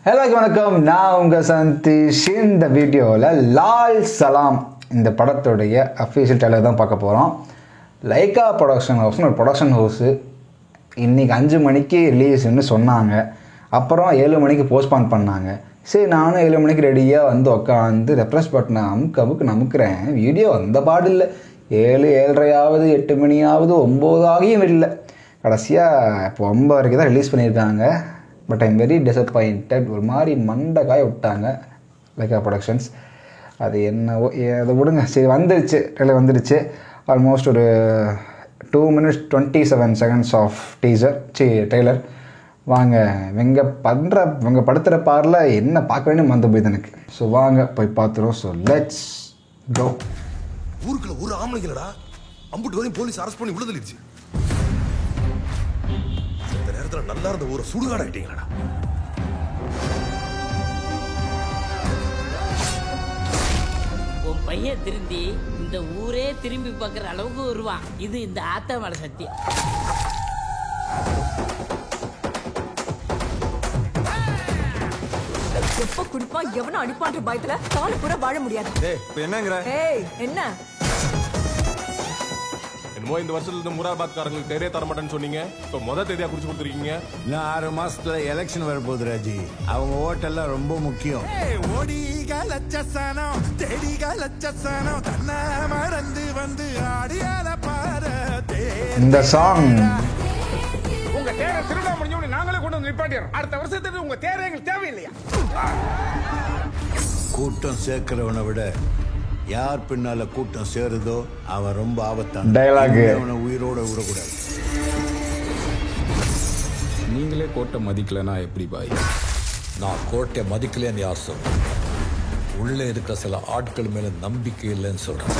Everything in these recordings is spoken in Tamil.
ஹலோ வணக்கம், நான் உங்கள் சந்தீஷ். இந்த வீடியோவில் லால் சலாம் இந்த படத்துடைய அஃபீஷியல் ட்ரெய்லர் தான் பார்க்க போகிறோம். லைக்கா ப்ரொடக்ஷன் ஹவுஸ்னு ஒரு ப்ரொடக்ஷன் ஹவுஸு இன்றைக்கி 5 மணிக்கு ரிலீஸ்ன்னு சொன்னாங்க. அப்புறம் 7 மணிக்கு போஸ்ட்பான் பண்ணாங்க. சரி, நானும் 7 மணிக்கு ரெடியாக வந்து உட்காந்து ரெஃப்ரெஷ் பட்டனை அமுக்குறேன். வீடியோ அந்த பாடு இல்லை. 7, 7:30 8 மணியாவது 9 ஆகியும் இல்லை. கடைசியாக இப்போ 9 வரைக்கும் தான் ரிலீஸ் பண்ணியிருக்காங்க. But I'm very disappointed. ஒரு மாதிரி மண்டை காய விட்டாங்க லைக்கா ப்ரொடக்ஷன்ஸ். அது என்னவோ அதை விடுங்க. சரி, வந்துருச்சு. ஆல்மோஸ்ட் ஒரு 2 minutes 27 seconds ஆஃப் ட்ரெய்லர். வாங்க, இவங்க படுத்துகிற பாரில் என்ன பார்க்க வேண்டிய மறந்து போயிது எனக்கு. ஸோ வாங்க போய் பார்த்துருவோம். So let's go. ஊருக்குள்ள ஒரு ஆம்பளைங்களடா அம்புட்டு வரையும் போலீஸ் அரெஸ்ட் பண்ணி விடுதலிடுச்சு. இந்த நேரத்துல நல்லா இருந்த ஊரை சுடுகாடாயிட்டீங்களா? உன் பையன் திருந்தி இந்த ஊரே திரும்பி பார்க்குற அளவுக்கு வருவான். இது இந்த ஆத்தா மேல சத்தியம். எப்ப குடிப்பா எவனும் அடிப்பான்ற பயத்துல கால பூரா வாழ முடியாது. என்ன என்னமோ இந்த வருஷத்துல இருந்து முராபாத்காரங்களுக்கு தேரே தரமாட்டேன்னு சொன்னீங்க. இப்போ தேதியா குறிச்சு கொடுத்துருக்கீங்க. இன்னும் 6 மாசத்துல எலெக்ஷன் வரப்போகுது ராஜி. அவங்க ஓட்டெல்லாம் ரொம்ப முக்கியம். இந்த சாங் உங்க தேரை திருவிழா முடிஞ்சு நாங்களே கொண்டு வந்து நிப்பாட்டிடுறோம். அடுத்த வருஷத்துக்கு உங்க தேரை எங்களுக்கு தேவையில்லையா? கூட்டம் சேர்க்கிறவனை விட யார் பின்னால கூட்டம் சேருதோ அவன் ரொம்ப ஆபத்தான. டயலாக் அவனை உயிரோட விடக்கூடாது. நீங்களே கோட்டை மதிக்கலன்னா எப்படி பாய்? நான் கோட்டை மதிக்கலன்னு யார் சொல்றேன்? உள்ளே இருக்கிற சில ஆட்கள் மேல நம்பிக்கை இல்லைன்னு சொல்றேன்.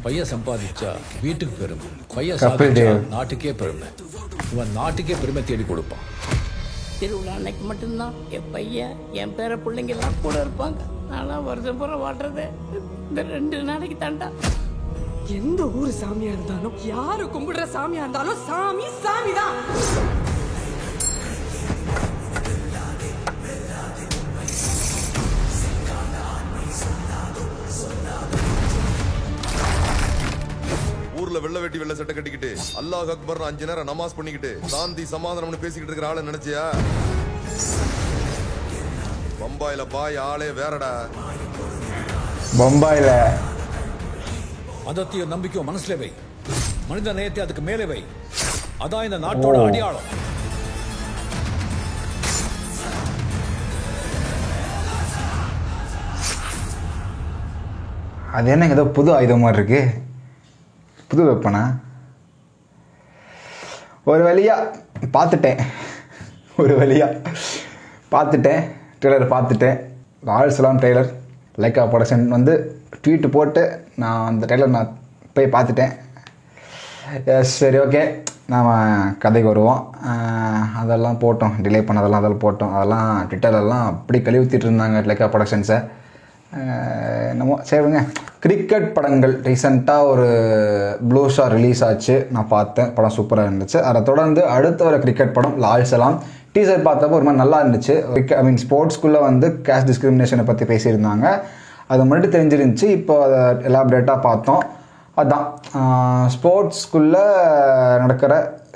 பையன் சம்பாதிச்சா வீட்டுக்கு பெருமை, பையன் சாதிச்சா நாட்டுக்கே பெருமை. இவன் நாட்டுக்கே பெருமை தேடி கொடுப்பான். திருவிழா அன்னைக்கு மட்டும்தான் என் பையன் என் பேர பிள்ளைங்க எல்லாம் கூட இருப்பாங்க. நான்லாம் வருஷம் பூரா வாட்டுறது இந்த 2 நாளைக்கு தாண்டா. எந்த ஊரு சாமியா இருந்தாலும் யாரு கும்பிடுற சாமியா இருந்தாலும் சாமி சாமிதான். ஊர்ல வெள்ள வேட்டி வெள்ள சட்டை கட்டிக்கிட்டு அல்லாஹ் அக்பர் 5 நேரம் நமாஸ் பண்ணிக்கிட்டு சாந்தி சமாதானம்னு பேசிக்கிட்டு இருக்கிற ஆளை நினைச்சியா? பம்பாயில பாய் ஆளே வேறடா. பம்பாயில மதத்தையும் நம்பிக்கையும் மனசுல வை, மனித நேயத்தை அதுக்கு மேலே வை. அதான் இந்த நாட்டோட அடையாளம். அது என்ன ஏதோ புது ஆயுதம் மாதிரி இருக்கு, புது வெப்பனா? ஒரு வழியாக பார்த்துட்டேன் ட்ரெய்லர் பார்த்துட்டேன். Lal Salaam trailer Lyca production வந்து ட்வீட் போட்டு நான் அந்த ட்ரெய்லர் நான் போய் பார்த்துட்டேன். சரி, ஓகே, நாம் கதைக்கு வருவோம். அதெல்லாம் போட்டோம், டிலே பண்ணதெல்லாம் போட்டோம். அதெல்லாம் ட்விட்டர்லாம் அப்படி கழுவித்திட்டு இருந்தாங்க லைக்கா ப்ரொடக்ஷன்ஸை. என்னமோ சரிங்க. கிரிக்கெட் படங்கள் ரீசெண்டாக ஒரு ப்ளூ ஸ்டார் ரிலீஸ் ஆச்சு, நான் பார்த்தேன். படம் சூப்பராக இருந்துச்சு. அதை தொடர்ந்து அடுத்த ஒரு கிரிக்கெட் படம் லால் சலாம் டீசர் பார்த்தப்போ ஒரு மாதிரி நல்லா இருந்துச்சு. ஸ்போர்ட்ஸ்குள்ளே வந்து கேஸ்ட் டிஸ்கிரிமினேஷனை பற்றி பேசியிருந்தாங்க. அது முன்னாடி தெரிஞ்சிருந்துச்சு, இப்போ அதை எலாபரேட்டாக பார்த்தோம். அதுதான் ஸ்போர்ட்ஸ்குள்ளே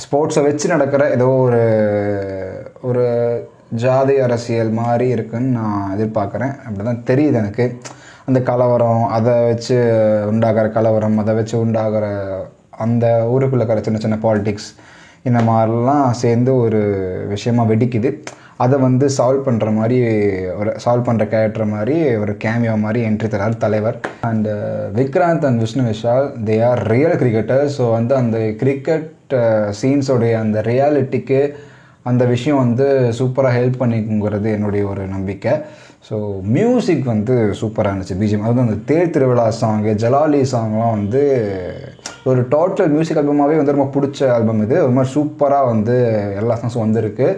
ஸ்போர்ட்ஸை வச்சு நடக்கிற ஏதோ ஒரு ஜாதி அரசியல் மாதிரி இருக்குன்னு நான் எதிர்பார்க்குறேன். அப்படி தான் தெரியுது எனக்கு. அந்த கலவரம், அதை வச்சு உண்டாகிற கலவரம், அதை வச்சு உண்டாகிற அந்த ஊருக்குள்ளே இருக்கிற சின்ன சின்ன பாலிட்டிக்ஸ், இந்த மாதிரிலாம் சேர்ந்து ஒரு விஷயமாக வெடிக்குது. அதை வந்து சால்வ் பண்ணுற கேரக்டர் மாதிரி ஒரு கேமியோ மாதிரி என்ட்ரி தரார் தலைவர். And Vikranth and Vishnu Vishal, they are real cricketer. So வந்து அந்த கிரிக்கெட் சீன்ஸோடைய அந்த ரியாலிட்டிக்கு அந்த விஷயம் வந்து சூப்பராக ஹெல்ப் பண்ணிக்குங்கிறது என்னுடைய ஒரு நம்பிக்கை. ஸோ மியூசிக் வந்து சூப்பராக இருந்துச்சு. பிஜிஎம், அதாவது அந்த தேர் திருவிழா சாங்கு, ஜலாலி சாங்லாம் வந்து ஒரு டோட்டல் மியூசிக் ஆல்பமாகவே வந்து ரொம்ப பிடிச்ச ஆல்பம் இது. ஒரு மாதிரி சூப்பராக வந்து எல்லா சாங்ஸும் வந்திருக்கு.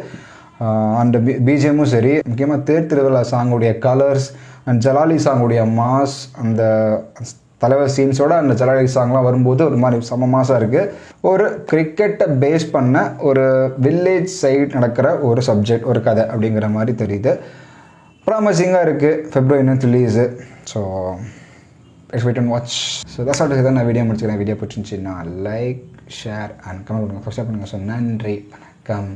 அண்ட் பிஜிஎம்மும் சரி, முக்கியமாக தேர் திருவிழா சாங்குடைய கலர்ஸ் அண்ட் ஜலாலி சாங்குடைய மாஸ், அந்த தலைவர் சீன்ஸோட அந்த ஜலாலி சாங்லாம் வரும்போது ஒரு மாதிரி செம மாசாக இருக்குது. ஒரு கிரிக்கெட்டை பேஸ் பண்ண ஒரு வில்லேஜ் சைடு நடக்கிற ஒரு சப்ஜெக்ட், ஒரு கதை அப்படிங்கிற மாதிரி தெரியுது. ப்ராமிசிங்காக இருக்குது. February release. So wait and watch. So that's all தான் நான் வீடியோ முடிச்சுக்கிறேன். வீடியோ பிடிச்சிருந்துச்சின்னா லைக், ஷேர் அண்ட் கமெண்ட் பண்ணுங்கள், சப்ஸ்கிரைப் பண்ணுங்கள். ஸோ நன்றி, வணக்கம்.